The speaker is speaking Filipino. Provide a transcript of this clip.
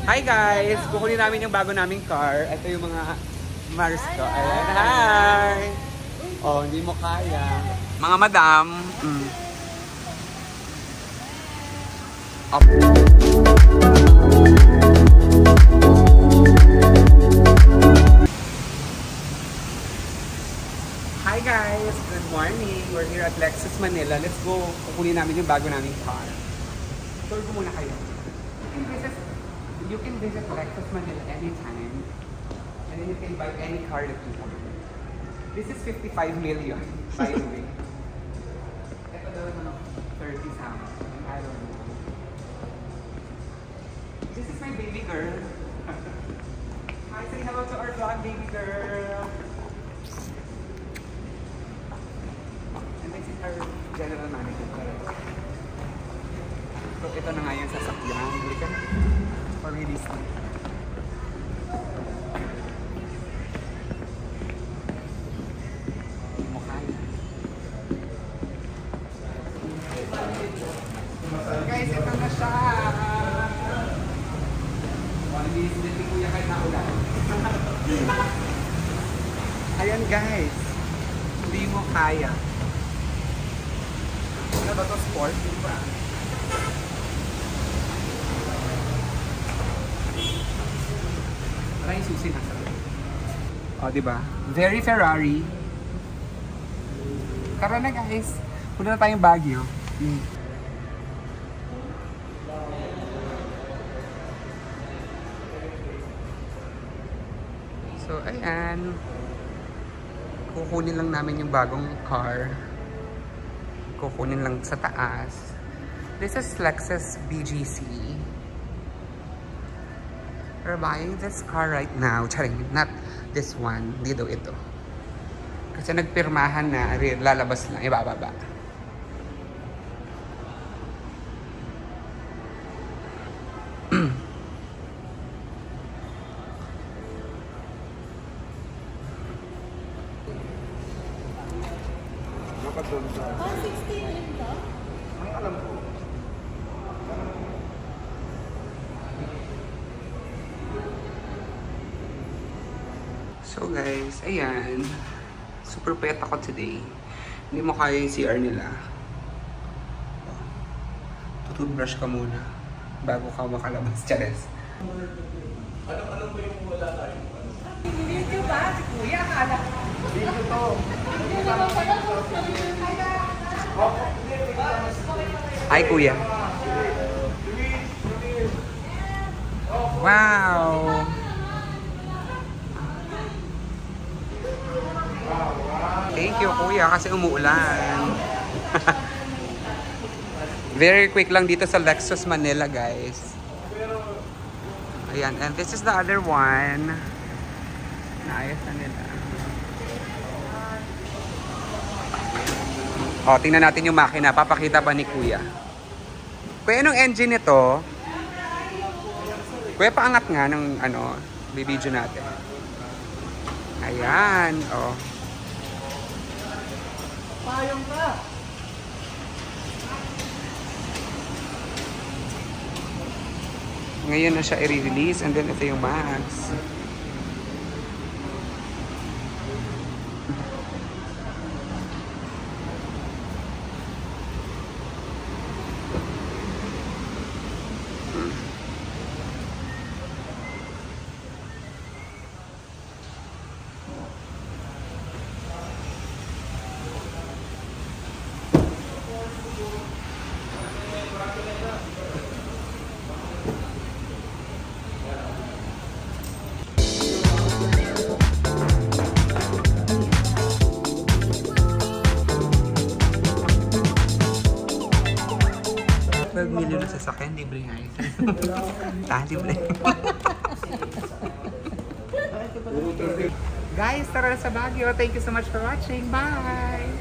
Hi guys! Kukunin namin yung bago naming car. Ito yung mga Mars ko. Ayan. Hi! Oh, hindi mo kaya. Mga madam. Hi guys! Good morning! We're here at Lexus Manila. Let's go. Kukunin namin yung bago naming car. Tour ko muna kayo. You can visit Lexus Manila anytime. And then you can buy any car that you want. This is 55 million, by the way. Ito daw naman 30 something. I don't know. This is my baby girl. Hi, say hello to our vlog, baby girl. And this is our general manager. So ito na nga yung sasakyan. Halika na. For release na. Guys, ito na siya! Hindi ko kuya kahit naulan. Ayan guys. Hindi mo kaya. Ano ba ito? Sport? Hindi ba? Maraming susi na sa o, diba? Very Ferrari. Tara na guys. Punta na tayong Baguio. So, ayan. Kukunin lang namin yung bagong car. Kukunin lang sa taas. This is Lexus BGC. We're buying this car right now. Charing, not this one. Hindi daw ito. Kasi nagpirmahan na, lalabas lang, ibababa. So guys, ayan. Super payat ako today. Hindi mo kaya yung CR nila. Tututbrush ka muna bago ka makalabas. Chares. Ano po yung wala tayo? Video ba? Si Kuya, akala. Video to. Hi Kuya. Wow! Thank you Kuya kasi umuulan. Very quick lang dito sa Lexus Manila guys. Ayan, and this is the other one. Naayos na nila. O, tingnan natin yung makina. Papakita pa ni Kuya. Kuya, anong engine nito? Kuya, paangat nga ng ano, bibidyo natin. Ayan, o. Payong ka! Ngayon na siya i-release and then ito yung max. Million na sasakyan, libre nga ito. Libre. Guys, tara na sa Baguio. Thank you so much for watching. Bye!